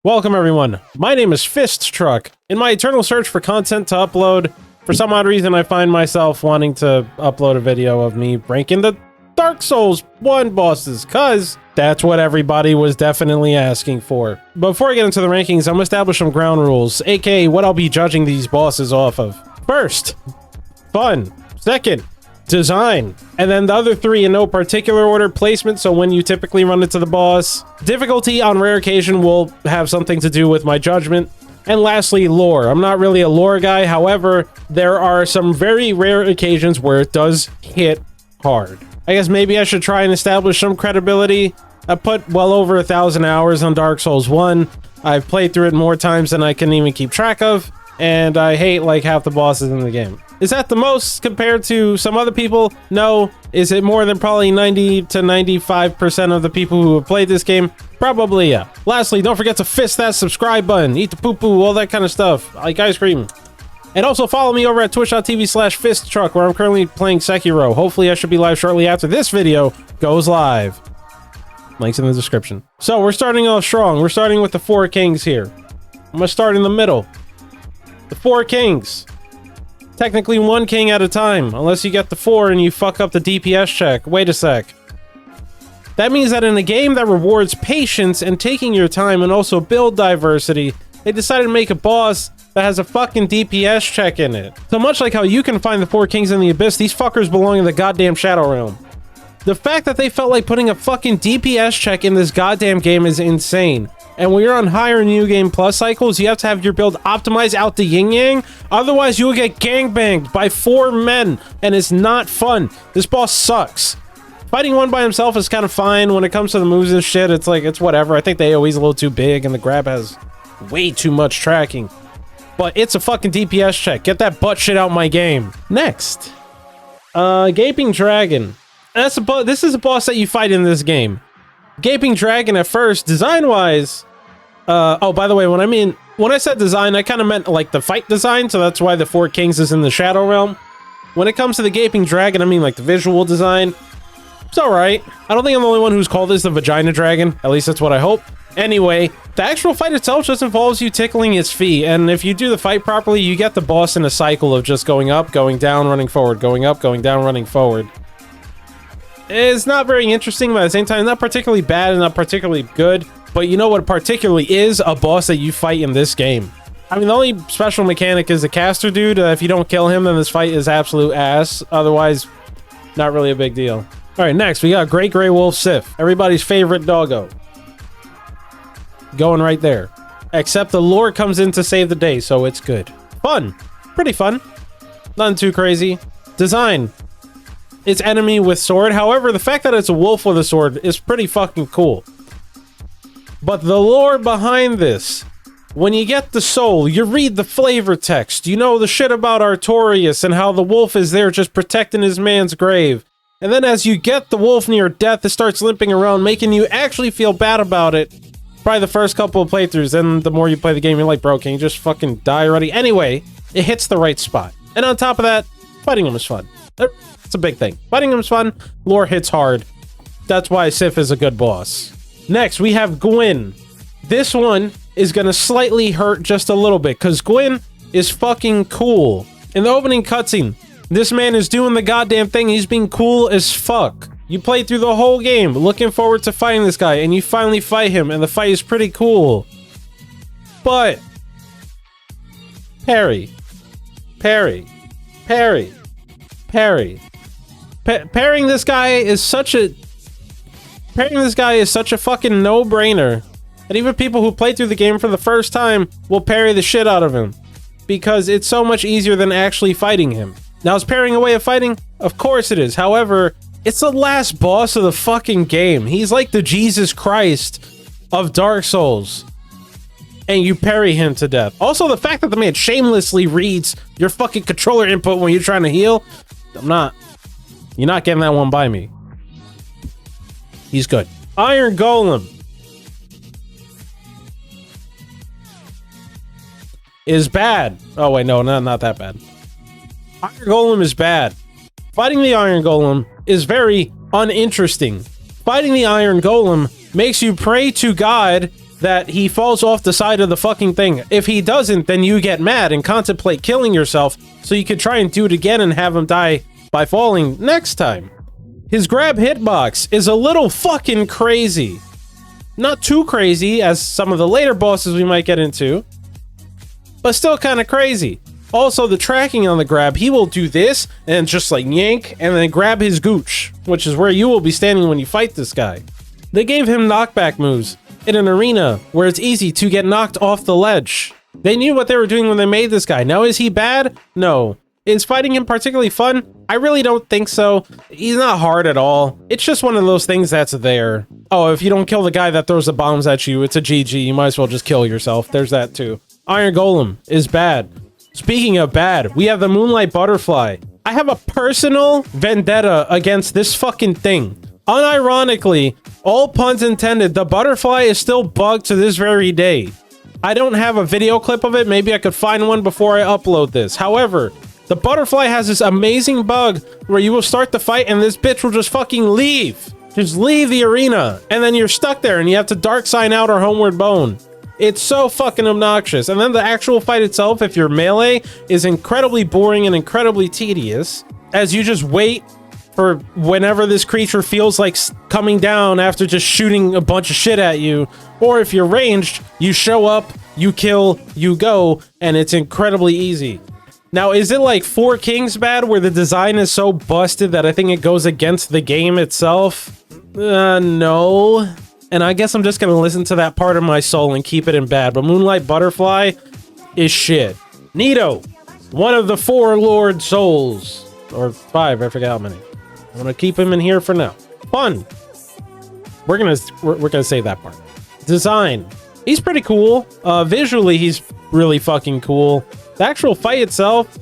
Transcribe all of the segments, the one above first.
Welcome everyone, my name is Fist Truck. In my eternal search for content to upload, for some odd reason I find myself wanting to upload a video of me breaking the Dark Souls 1 bosses, cause that's what everybody was definitely asking for. Before I get into the rankings, I'm gonna establish some ground rules, aka what I'll be judging these bosses off of. First, fun. Second, design. And then the other three in no particular order: placement, so when you typically run into the boss. Difficulty on rare occasion will have something to do with my judgment. And lastly, lore. I'm not really a lore guy, however, there are some very rare occasions where it does hit hard. I guess maybe I should try and establish some credibility. I put well over 1,000 hours on Dark Souls 1. I've played through it more times than I can even keep track of, and I hate like half the bosses in the game. Is that the most compared to some other people? No. Is it more than probably 90 to 95% of the people who have played this game? Probably, yeah. Lastly, don't forget to fist that subscribe button, eat the poo-poo, all that kind of stuff, like ice cream. And also follow me over at twitch.tv/fisttruck, where I'm currently playing Sekiro. Hopefully I should be live shortly after this video goes live. Links in the description. So we're starting off strong. We're starting with the four kings here. I'm gonna start in the middle. The four kings. Technically one king at a time, unless you get the four and you fuck up the DPS check. Wait a sec. That means that in a game that rewards patience and taking your time and also build diversity, they decided to make a boss that has a fucking DPS check in it. So much like how you can find the four kings in the abyss, these fuckers belong in the goddamn Shadow Realm. The fact that they felt like putting a fucking DPS check in this goddamn game is insane. And when you're on higher New Game Plus cycles, you have to have your build optimized out the yin-yang. Otherwise, you'll get gangbanged by 4 men, and it's not fun. This boss sucks. Fighting one by himself is kind of fine. When it comes to the moves and shit, it's like, it's whatever. I think the AoE's a little too big, and the grab has way too much tracking. But it's a fucking DPS check. Get that butt shit out my game. Next. Gaping Dragon. This is a boss that you fight in this game. Gaping Dragon at first, design-wise... oh, by the way, when I said design, I kind of meant like the fight design, so that's why the Four Kings is in the Shadow Realm. When it comes to the Gaping Dragon, I mean like the visual design. It's alright. I don't think I'm the only one who's called this the Vagina Dragon. At least that's what I hope. Anyway, the actual fight itself just involves you tickling its feet, and if you do the fight properly, you get the boss in a cycle of just going up, going down, running forward, going up, going down, running forward. It's not very interesting, but at the same time, not particularly bad and not particularly good. But you know what particularly is? A boss that you fight in this game. I mean, the only special mechanic is the caster dude. If you don't kill him, then this fight is absolute ass. Otherwise, not really a big deal. Alright, next, we got Great Grey Wolf Sif. Everybody's favorite doggo. Going right there. Except the lore comes in to save the day, so it's good. Fun. Pretty fun. Nothing too crazy. Design. It's enemy with sword. However, the fact that it's a wolf with a sword is pretty fucking cool. But the lore behind this, when you get the soul, you read the flavor text, you know the shit about Artorias and how the wolf is there just protecting his man's grave. And then as you get the wolf near death, it starts limping around, making you actually feel bad about it. Probably the first couple of playthroughs, then the more you play the game, you're like, bro, can you just fucking die already? Anyway, it hits the right spot. And on top of that, fighting him is fun. It's a big thing. Fighting him is fun, lore hits hard. That's why Sif is a good boss. Next, we have Gwyn. This one is gonna slightly hurt just a little bit, because Gwyn is fucking cool. In the opening cutscene, this man is doing the goddamn thing. He's being cool as fuck. You play through the whole game looking forward to fighting this guy, and you finally fight him, and the fight is pretty cool. But... Parrying this guy is such a fucking no-brainer that even people who play through the game for the first time will parry the shit out of him, because it's so much easier than actually fighting him. Now, is parrying a way of fighting? Of course it is. However, it's the last boss of the fucking game. He's like the Jesus Christ of Dark Souls, and you parry him to death. Also, the fact that the man shamelessly reads your fucking controller input when you're trying to heal, you're not getting that one by me. He's good. Iron Golem is bad. Oh wait, no, not that bad. Iron Golem is bad. Fighting the Iron Golem is very uninteresting. Fighting the Iron Golem makes you pray to God that he falls off the side of the fucking thing. If he doesn't, then you get mad and contemplate killing yourself so you could try and do it again and have him die by falling next time. His grab hitbox is a little fucking crazy. Not too crazy as some of the later bosses we might get into, but still kind of crazy. Also, the tracking on the grab, he will do this and just like yank and then grab his gooch, which is where you will be standing when you fight this guy. They gave him knockback moves in an arena where it's easy to get knocked off the ledge. They knew what they were doing when they made this guy. Now, is he bad? No. Is fighting him particularly fun? I really don't think so. He's not hard at all. It's just one of those things that's there. Oh, if you don't kill the guy that throws the bombs at you, it's a GG. You might as well just kill yourself. There's that too. Iron Golem is bad. Speaking of bad, we have the Moonlight Butterfly. I have a personal vendetta against this fucking thing. Unironically, all puns intended, the butterfly is still bugged to this very day. I don't have a video clip of it. Maybe I could find one before I upload this. However, the butterfly has this amazing bug where you will start the fight and this bitch will just fucking leave. Just leave the arena. And then you're stuck there and you have to dark sign out or homeward bone. It's so fucking obnoxious. And then the actual fight itself, if you're melee, is incredibly boring and incredibly tedious as you just wait for whenever this creature feels like coming down after just shooting a bunch of shit at you. Or if you're ranged, you show up, you kill, you go, and it's incredibly easy. Now, is it like Four Kings bad where the design is so busted that I think it goes against the game itself? No. And I guess I'm just gonna listen to that part of my soul and keep it in bad. But Moonlight Butterfly is shit. Nito, one of the 4 Lord Souls. Or 5, I forget how many. I'm gonna keep him in here for now. Fun. We're gonna save that part. Design. He's pretty cool. Visually, he's really fucking cool. The actual fight itself,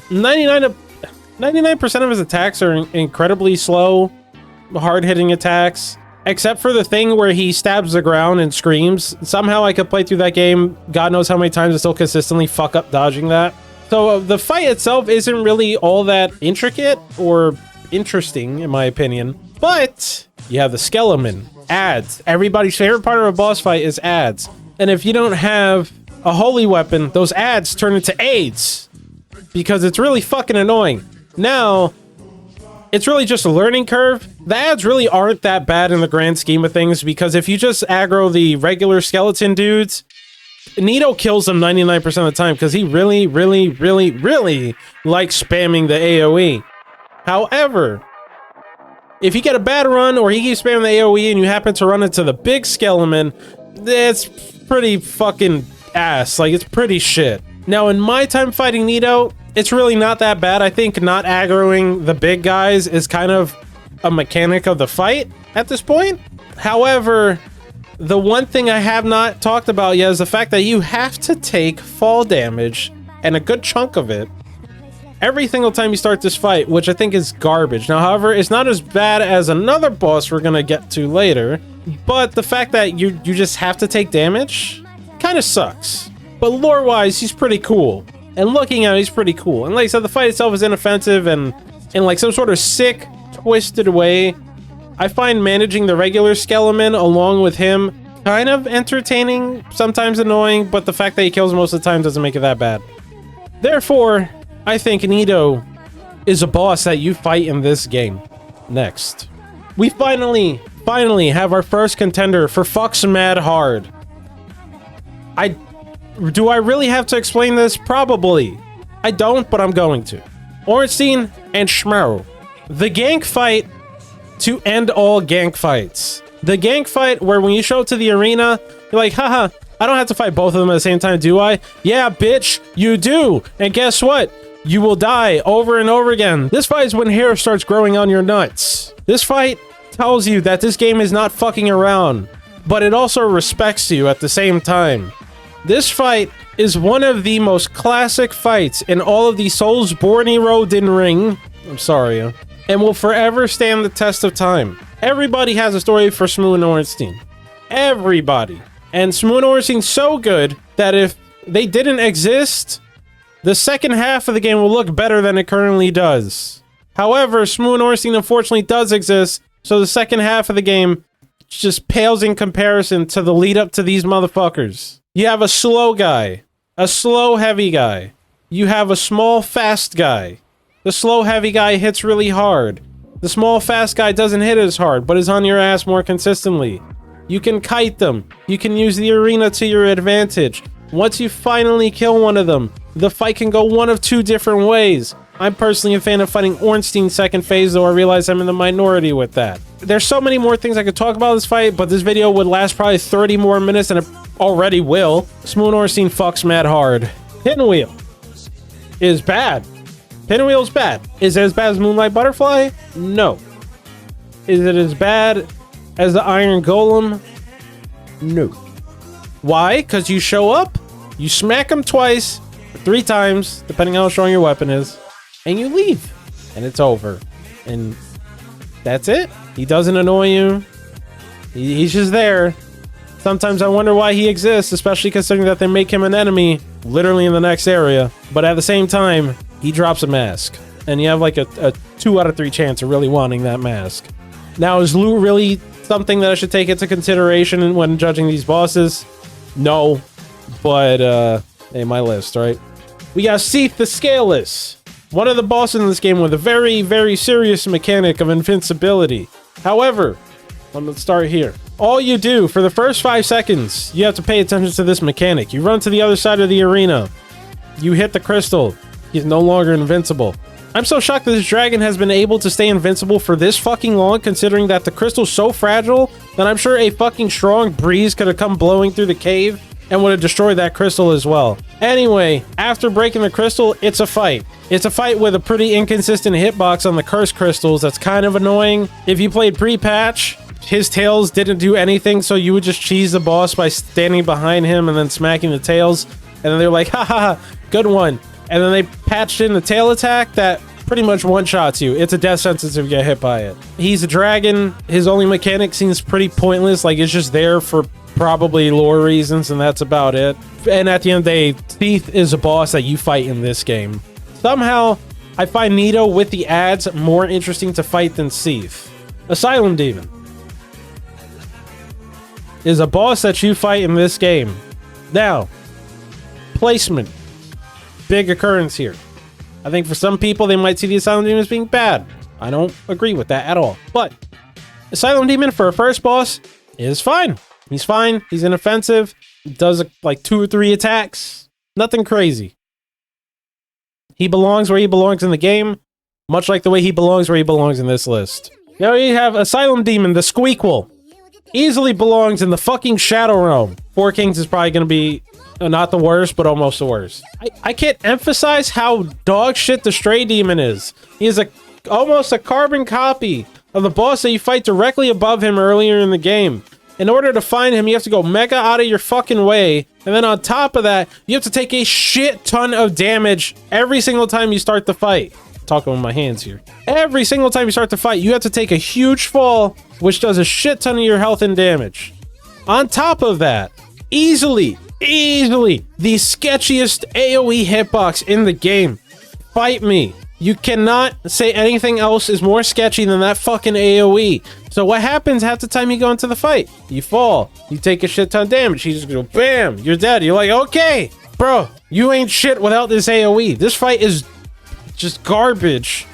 99% of his attacks are incredibly slow, hard-hitting attacks. Except for the thing where he stabs the ground and screams. Somehow I could play through that game, God knows how many times, and still consistently fuck up dodging that. So the fight itself isn't really all that intricate or interesting, in my opinion. But you have the skeleton, ads. Everybody's favorite part of a boss fight is ads. And if you don't have a holy weapon, those ads turn into AIDS. Because it's really fucking annoying. Now, it's really just a learning curve. The ads really aren't that bad in the grand scheme of things, because if you just aggro the regular skeleton dudes, Nito kills them 99% of the time because he really likes spamming the AoE. However, if you get a bad run or he keeps spamming the AoE and you happen to run into the big skeleton, it's pretty fucking ass. Like, it's pretty shit. Now, in my time fighting Nito, it's really not that bad. I think not aggroing the big guys is kind of a mechanic of the fight at this point. However, the one thing I have not talked about yet is the fact that you have to take fall damage, and a good chunk of it, every single time you start this fight, which I think is garbage. Now, however, it's not as bad as another boss we're gonna get to later, but the fact that you just have to take damage kind of sucks. But lore-wise, he's pretty cool. And looking at it, he's pretty cool. And like I said, the fight itself is inoffensive and in like some sort of sick, twisted way. I find managing the regular skeleton along with him kind of entertaining, sometimes annoying, but the fact that he kills most of the time doesn't make it that bad. Therefore, I think Nito is a boss that you fight in this game. Next. We finally have our first contender for Fuck's Mad Hard. Do I really have to explain this? Probably. I don't, but I'm going to. Ornstein and Schmero. The gank fight to end all gank fights. The gank fight where when you show up to the arena, you're like, haha, I don't have to fight both of them at the same time, do I? Yeah, bitch, you do. And guess what? You will die over and over again. This fight is when hair starts growing on your nuts. This fight tells you that this game is not fucking around, but it also respects you at the same time. This fight is one of the most classic fights in all of the Soulsborne Rodin Ring. I'm sorry, and will forever stand the test of time. Everybody has a story for Smoo and Ornstein. Everybody. And Smoo and Ornstein's so good that if they didn't exist, the second half of the game will look better than it currently does. However, Smoo and Ornstein unfortunately does exist, so the second half of the game just pales in comparison to the lead up to these motherfuckers. You have a slow guy, a slow heavy guy. You have a small fast guy. The slow heavy guy hits really hard. The small fast guy doesn't hit as hard, but is on your ass more consistently. You can kite them. You can use the arena to your advantage. Once you finally kill one of them, the fight can go one of two different ways. I'm personally a fan of fighting Ornstein's second phase, though I realize I'm in the minority with that. There's so many more things I could talk about this fight, but this video would last probably 30 more minutes, and it already will. Smoon Ornstein fucks mad hard. Pinwheel is bad. Pinwheel is bad. Is it as bad as Moonlight Butterfly? No. Is it as bad as the Iron Golem? No. Why? Because you show up, you smack him twice, or 3 times, depending on how strong your weapon is, and you leave. And it's over. And that's it. He doesn't annoy you. He's just there. Sometimes I wonder why he exists, especially considering that they make him an enemy literally in the next area. But at the same time, he drops a mask. And you have like a 2 out of 3 chance of really wanting that mask. Now, is loot really something that I should take into consideration when judging these bosses? No. But, hey, my list, right? We got Ceaseless the Scaleless. One of the bosses in this game with a very, very serious mechanic of invincibility. However, let's start here. All you do for the first 5 seconds, you have to pay attention to this mechanic. You run to the other side of the arena. You hit the crystal. He's no longer invincible. I'm so shocked that this dragon has been able to stay invincible for this fucking long, considering that the crystal's so fragile that I'm sure a fucking strong breeze could have come blowing through the cave and would have destroyed that crystal as well. Anyway, after breaking the crystal, it's a fight. It's a fight with a pretty inconsistent hitbox on the cursed crystals that's kind of annoying. If you played pre-patch, his tails didn't do anything, so you would just cheese the boss by standing behind him and then smacking the tails. And then they're like, ha ha ha, good one. And then they patched in the tail attack that pretty much one-shots you. It's a death sentence if you get hit by it. He's a dragon. His only mechanic seems pretty pointless. Like, it's just there for probably lore reasons, and that's about it. And at the end of the day, Thief is a boss that you fight in this game. Somehow, I find Nito with the ads more interesting to fight than Thief. Asylum Demon is a boss that you fight in this game. Now, placement. Big occurrence here. I think for some people, they might see the Asylum Demon as being bad. I don't agree with that at all. But Asylum Demon for a first boss is fine. He's fine. He's inoffensive. Does like 2 or 3 attacks. Nothing crazy. He belongs where he belongs in the game, much like the way he belongs where he belongs in this list. Now you have Asylum Demon, the Squeakquel. Easily belongs in the fucking Shadow Realm. 4 Kings is probably going to be not the worst, but almost the worst. I can't emphasize how dog shit the Stray Demon is. He is almost a carbon copy of the boss that you fight directly above him earlier in the game. In order to find him, you have to go mega out of your fucking way. And then on top of that, you have to take a shit ton of damage every single time you start the fight. I'm talking with my hands here. Every single time you start the fight, you have to take a huge fall, which does a shit ton of your health and damage. On top of that, easily the sketchiest AoE hitbox in the game. Fight me. You cannot say anything else is more sketchy than that fucking AoE. So what happens half the time you go into the fight? You fall. You take a shit ton of damage. You just go, bam, you're dead. You're like, okay, bro, you ain't shit without this AoE. This fight is just garbage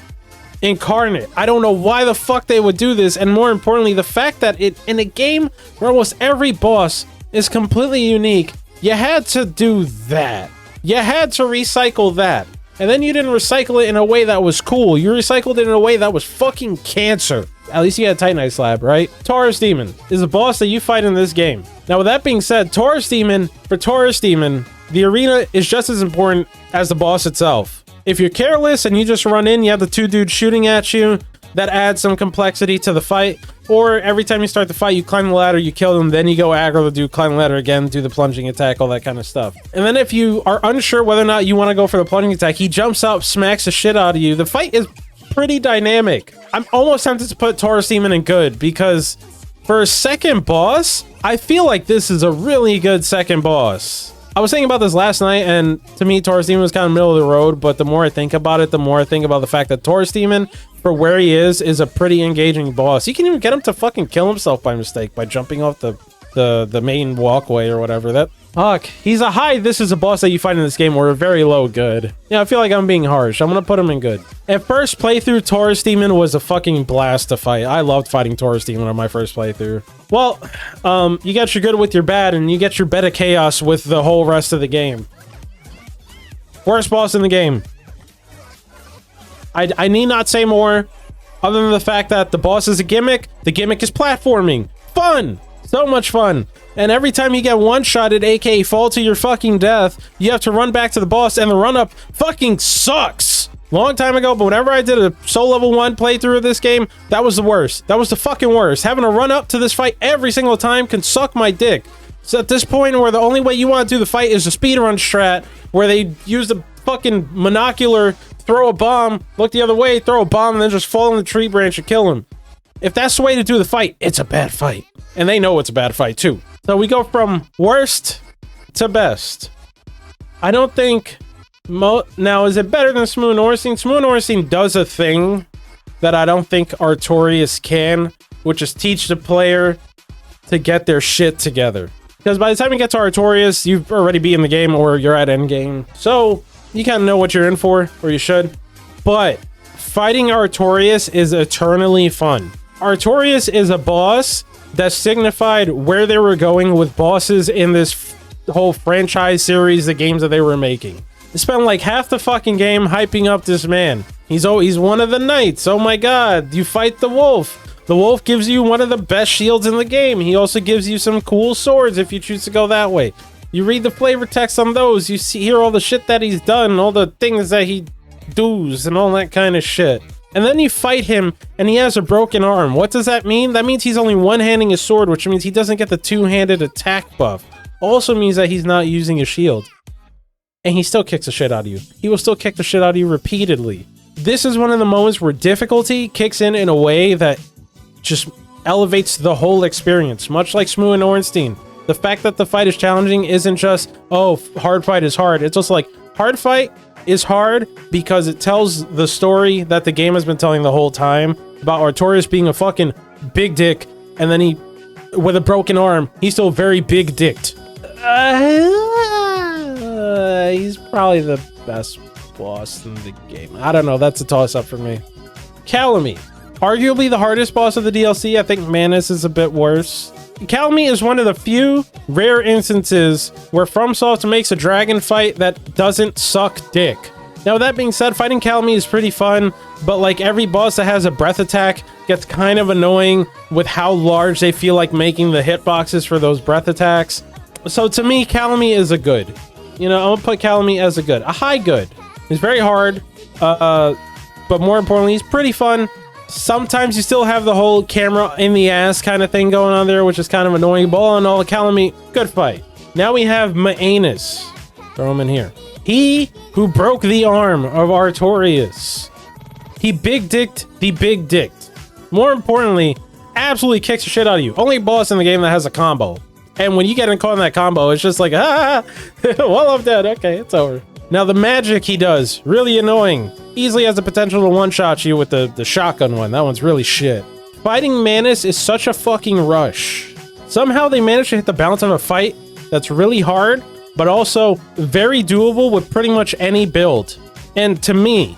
incarnate. I don't know why the fuck they would do this. And more importantly, the fact that in a game where almost every boss is completely unique, you had to do that. You had to recycle that. And then you didn't recycle it in a way that was cool. You recycled it in a way that was fucking cancer. At least you had Titanite Slab, right? Taurus Demon is a boss that you fight in this game. Now, with that being said, Taurus Demon, the arena is just as important as the boss itself. If you're careless and you just run in, you have the 2 dudes shooting at you, that adds some complexity to the fight. Or every time you start the fight, you climb the ladder, you kill them, then you go aggro the dude, climb the ladder again, do the plunging attack, all that kind of stuff. And then if you are unsure whether or not you want to go for the plunging attack, he jumps up, smacks the shit out of you. The fight is pretty dynamic. I'm almost tempted to put Taurus Demon in good, because for a second boss, I feel like this is a really good second boss. I was thinking about this last night, and to me, Taurus Demon was kind of middle of the road, but the more I think about it, the more I think about the fact that Taurus Demon, for where he is a pretty engaging boss. You can even get him to fucking kill himself by mistake by jumping off the main walkway or whatever. That fuck, he's a high. This is a boss that you find in this game or a very low good. Yeah, I feel like I'm being harsh. I'm gonna put him in good. At first playthrough, Taurus Demon was a fucking blast to fight. I loved fighting Taurus Demon on my first playthrough. Well, you get your good with your bad, and you get your beta chaos with the whole rest of the game. Worst boss in the game. I need not say more, other than the fact that the boss is a gimmick. The gimmick is platforming. Fun! So much fun. And every time you get one-shotted, aka fall to your fucking death, you have to run back to the boss, and the run-up fucking sucks! Long time ago, but whenever I did a Soul Level 1 playthrough of this game, that was the worst. That was the fucking worst. Having to run up to this fight every single time can suck my dick. So at this point where the only way you want to do the fight is a speedrun strat, where they use the fucking monocular, throw a bomb, look the other way, throw a bomb, and then just fall in the tree branch and kill him. If that's the way to do the fight, it's a bad fight. And they know it's a bad fight too. So we go from worst to best. I don't think... Now, is it better than Smooth and Ornstein? Smooth and Ornstein does a thing that I don't think Artorias can, which is teach the player to get their shit together. Because by the time you get to Artorias, you've already beaten the game or you're at endgame. So, you kind of know what you're in for, or you should. But, fighting Artorias is eternally fun. Artorias is a boss that signified where they were going with bosses in this whole franchise series, the games that they were making. They spent like half the fucking game hyping up this man. He's one of the knights. Oh my god, you fight the wolf. The wolf gives you one of the best shields in the game. He also gives you some cool swords if you choose to go that way. You read the flavor text on those, you hear all the shit that he's done, all the things that he does and all that kind of shit. And then you fight him and he has a broken arm. What does that mean? That means he's only one-handing his sword, which means he doesn't get the two-handed attack buff. Also means that he's not using a shield. And he still kicks the shit out of you. He will still kick the shit out of you repeatedly. This is one of the moments where difficulty kicks in a way that just elevates the whole experience, much like Smooth and Ornstein. The fact that the fight is challenging isn't just, oh, hard fight is hard. It's also like, hard fight is hard because it tells the story that the game has been telling the whole time about Artorias being a fucking big dick, and then he, with a broken arm, he's still very big dicked. He's probably the best boss in the game. I don't know. That's a toss-up for me. Acalami. Arguably the hardest boss of the DLC. I think Manus is a bit worse. Acalami is one of the few rare instances where FromSoft makes a dragon fight that doesn't suck dick. Now, with that being said, fighting Acalami is pretty fun, but like every boss that has a breath attack gets kind of annoying with how large they feel like making the hitboxes for those breath attacks. So to me, Acalami is a good. You know, I'm gonna put Acalami as a good. A high good. He's very hard, but more importantly, he's pretty fun. Sometimes you still have the whole camera in the ass kind of thing going on there, which is kind of annoying. But all in all, Acalami, good fight. Now we have Manus. Throw him in here. He who broke the arm of Artorias. He big-dicked the big-dicked. More importantly, absolutely kicks the shit out of you. Only boss in the game that has a combo. And when you get caught in that combo, it's just like, well, I'm dead. Okay, it's over. Now, the magic he does, really annoying. Easily has the potential to one-shot you with the shotgun one. That one's really shit. Fighting Manus is such a fucking rush. Somehow they managed to hit the balance of a fight that's really hard, but also very doable with pretty much any build. And to me,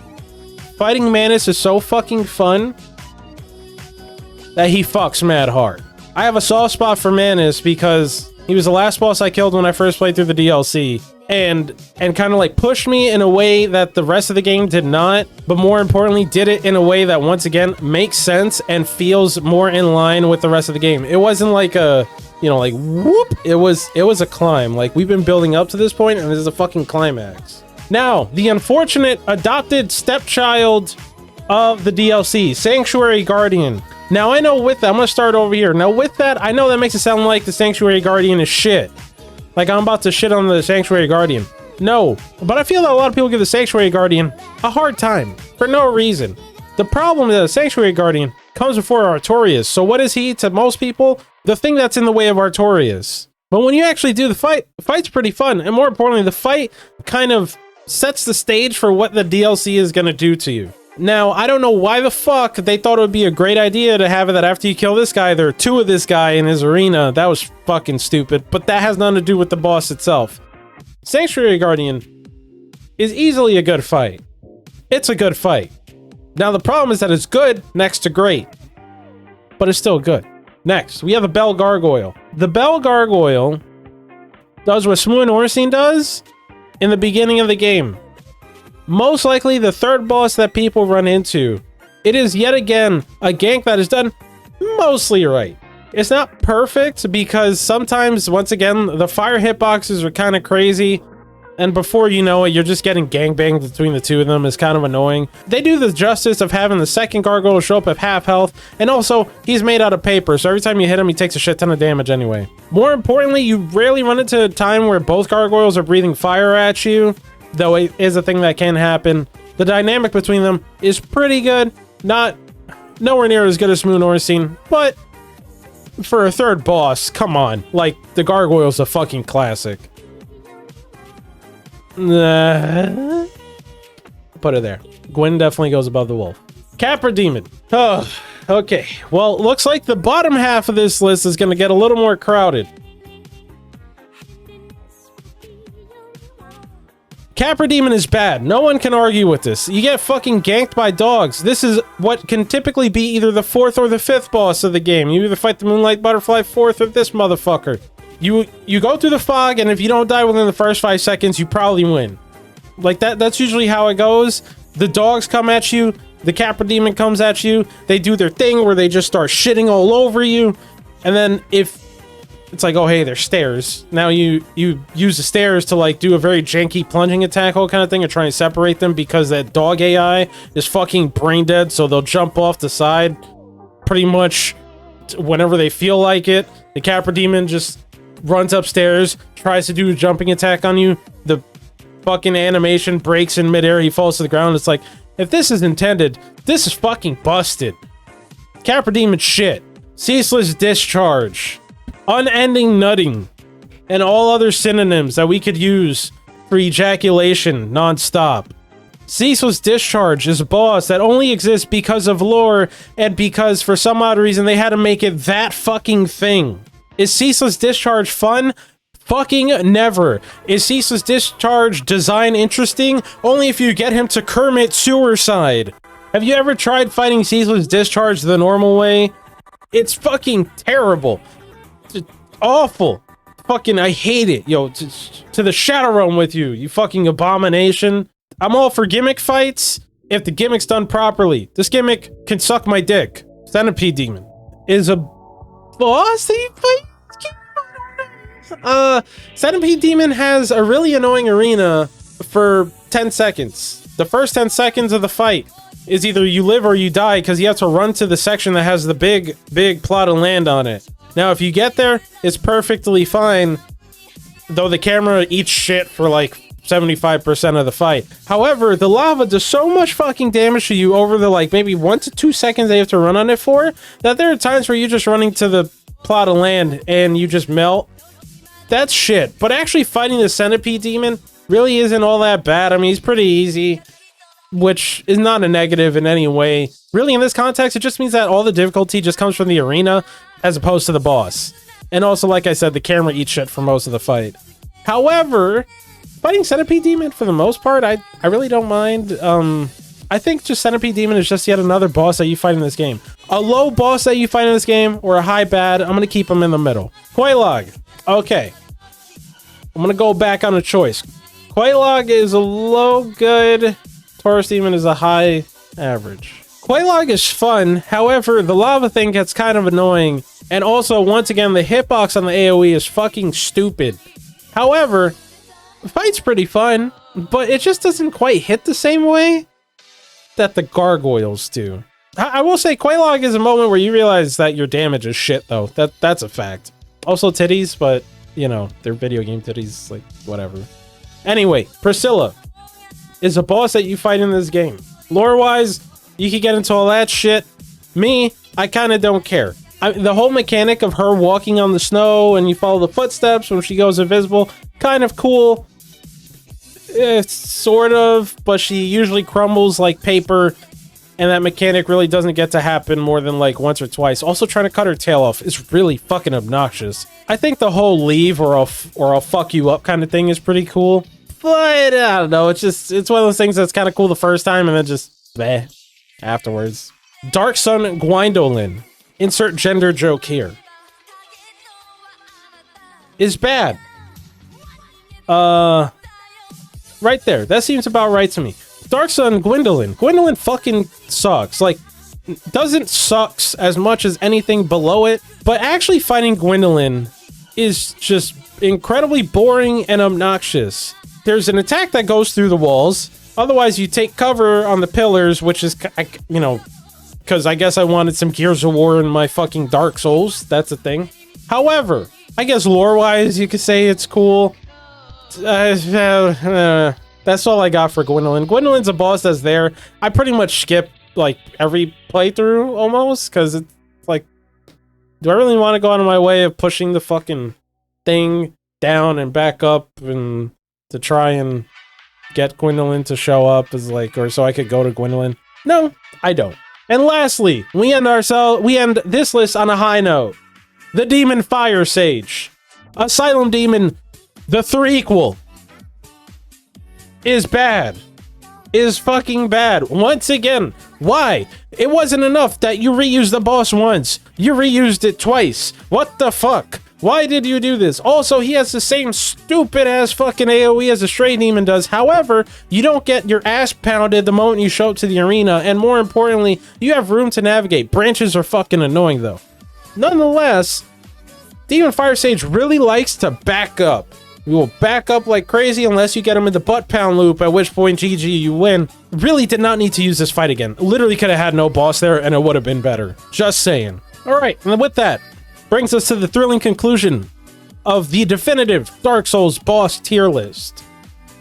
fighting Manus is so fucking fun that he fucks mad hard. I have a soft spot for Manus because he was the last boss I killed when I first played through the DLC. And kind of like pushed me in a way that the rest of the game did not, but more importantly did it in a way that once again makes sense and feels more in line with the rest of the game. It wasn't like a, you know, like whoop. It was a climb. Like, we've been building up to this point and this is a fucking climax. Now, the unfortunate adopted stepchild of the DLC, Sanctuary Guardian. Now, I know with that, I'm gonna start over here. Now with that, I know that makes it sound like the Sanctuary Guardian is shit. Like I'm about to shit on the Sanctuary Guardian. No, but I feel that a lot of people give the Sanctuary Guardian a hard time for no reason. The problem is that the Sanctuary Guardian comes before Artorias. So what is he to most people? The thing that's in the way of Artorias. But when you actually do the fight's pretty fun. And more importantly, the fight kind of sets the stage for what the DLC is going to do to you. Now, I don't know why the fuck they thought it would be a great idea to have it that after you kill this guy, there are 2 of this guy in his arena. That was fucking stupid, but that has nothing to do with the boss itself. Sanctuary Guardian is easily a good fight. It's a good fight. Now, the problem is that it's good next to great, but it's still good. Next, we have the Bell Gargoyle. The Bell Gargoyle does what Smooth Ornstein does in the beginning of the game. Most likely the third boss that people run into. It is yet again a gank that is done mostly right. It's not perfect because sometimes, once again, the fire hitboxes are kind of crazy. And before you know it, you're just getting gangbanged between the 2 of them. It's kind of annoying. They do the justice of having the second gargoyle show up at half health. And also, he's made out of paper, so every time you hit him, he takes a shit ton of damage anyway. More importantly, you rarely run into a time where both gargoyles are breathing fire at you, though it is a thing that can happen. The dynamic between them is pretty good. Nowhere near as good as Smooth Ornstein, but for a third boss, come on. Like, the gargoyle's a fucking classic. Put it there. Gwyn definitely goes above the wolf. Kappa Demon. Oh, okay. Well, it looks like the bottom half of this list is going to get a little more crowded. Kappa Demon is bad. No one can argue with this. You get fucking ganked by dogs. This is what can typically be either the 4th or the 5th boss of the game. You either fight the Moonlight Butterfly 4th or this motherfucker. You go through the fog, and if you don't die within the first 5 seconds, you probably win. Like, that's usually how it goes. The dogs come at you, the Kappa Demon comes at you, they do their thing where they just start shitting all over you, and then if it's like, oh hey, there's stairs. Now you use the stairs to like do a very janky plunging attack all kind of thing and try and separate them because that dog AI is fucking brain dead, so they'll jump off the side pretty much whenever they feel like it. The Kappa Demon just runs upstairs, tries to do a jumping attack on you. The fucking animation breaks in midair. He falls to the ground. It's like, if this is intended, this is fucking busted. Kappa Demon shit. Ceaseless Discharge. Unending Nutting. And all other synonyms that we could use for ejaculation non-stop. Ceaseless Discharge is a boss that only exists because of lore and because for some odd reason they had to make it that fucking thing. Is Ceaseless Discharge fun? Fucking never. Is Ceaseless Discharge design interesting? Only if you get him to Kermit Sewerside. Have you ever tried fighting Ceaseless Discharge the normal way? It's fucking terrible. It's awful. Fucking, I hate it. Yo, to the Shadow Realm with you, you fucking abomination. I'm all for gimmick fights if the gimmick's done properly. This gimmick can suck my dick. Centipede Demon is a boss that you fight? Centipede Demon has a really annoying arena for 10 seconds. The first 10 seconds of the fight is either you live or you die because you have to run to the section that has the big plot of land on it. Now, if you get there, it's perfectly fine, though the camera eats shit for like 75% of the fight. However, the lava does so much fucking damage to you over the like maybe 1 to 2 seconds they have to run on it for, that there are times where you're just running to the plot of land and you just melt. That's shit. But actually fighting the Centipede Demon really isn't all that bad. I mean, he's pretty easy, which is not a negative in any way. Really, in this context, it just means that all the difficulty just comes from the arena as opposed to the boss. And also, like I said, the camera eats shit for most of the fight. However, fighting Centipede Demon, for the most part, I really don't mind. I think just Centipede Demon is just yet another boss that you fight in this game. A low boss that you fight in this game, or a high bad, I'm going to keep them in the middle. Quelaag. Okay. I'm going to go back on a choice. Quelaag is a low good. Taurus Demon is a high average. Quelaag is fun. However, the lava thing gets kind of annoying. And also, once again, the hitbox on the AoE is fucking stupid. However, the fight's pretty fun, but it just doesn't quite hit the same way that the gargoyles do. I will say Quelaag is a moment where you realize that your damage is shit, though. That's a fact. Also titties, but, you know, they're video game titties, like, whatever. Anyway, Priscilla is a boss that you fight in this game. Lore-wise, you can get into all that shit. Me, I kind of don't care. The whole mechanic of her walking on the snow and you follow the footsteps when she goes invisible, kind of cool. It's sort of, but she usually crumbles like paper and that mechanic really doesn't get to happen more than like once or twice. Also, trying to cut her tail off is really fucking obnoxious. I think the whole leave or I'll fuck you up kind of thing is pretty cool, but I don't know. It's one of those things that's kind of cool the first time and then just bleh afterwards. Dark Sun Gwyndolin, insert gender joke here, is bad. Right there. That seems about right to me. Dark Sun Gwyndolin. Gwyndolin fucking sucks. Like, doesn't sucks as much as anything below it, but actually fighting Gwyndolin is just incredibly boring and obnoxious. There's an attack that goes through the walls. Otherwise, you take cover on the pillars, which is, you know, because I guess I wanted some Gears of War in my fucking Dark Souls. That's a thing. However, I guess lore-wise, you could say it's cool. That's all I got for Gwyndolin. Gwyndolin's a boss that's there. I pretty much skip, like, every playthrough, almost, because it's like, do I really want to go out of my way of pushing the fucking thing down and back up and to try and get Gwyndolin to show up as, like, or so I could go to Gwyndolin? No, I don't. And lastly, we end this list on a high note. The Demon Fire Sage. Asylum Demon, the threequel, is bad. Is fucking bad. Once again, why? It wasn't enough that you reused the boss once. You reused it twice. What the fuck? Why did you do this? Also, he has the same stupid ass fucking AoE as a Stray Demon does. However, you don't get your ass pounded the moment you show up to the arena, and more importantly, you have room to navigate. Branches are fucking annoying though. Nonetheless, Demon Fire Sage really likes to back up. You will back up like crazy unless you get him in the butt pound loop, at which point GG, you win. Really did not need to use this fight again. Literally could have had no boss there and it would have been better. Just saying. Alright, and with that, brings us to the thrilling conclusion of the definitive Dark Souls boss tier list.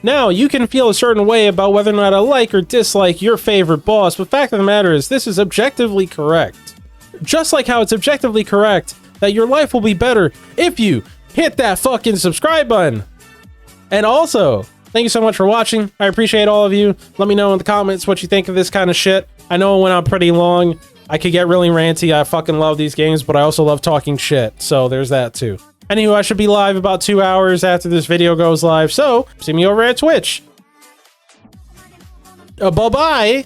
Now, you can feel a certain way about whether or not I like or dislike your favorite boss, but fact of the matter is, this is objectively correct. Just like how it's objectively correct that your life will be better if you hit that fucking subscribe button. And also, thank you so much for watching. I appreciate all of you. Let me know in the comments what you think of this kind of shit. I know it went on pretty long. I could get really ranty. I fucking love these games, but I also love talking shit. So there's that too. Anywho, I should be live about 2 hours after this video goes live. So see me over at Twitch. Bye-bye.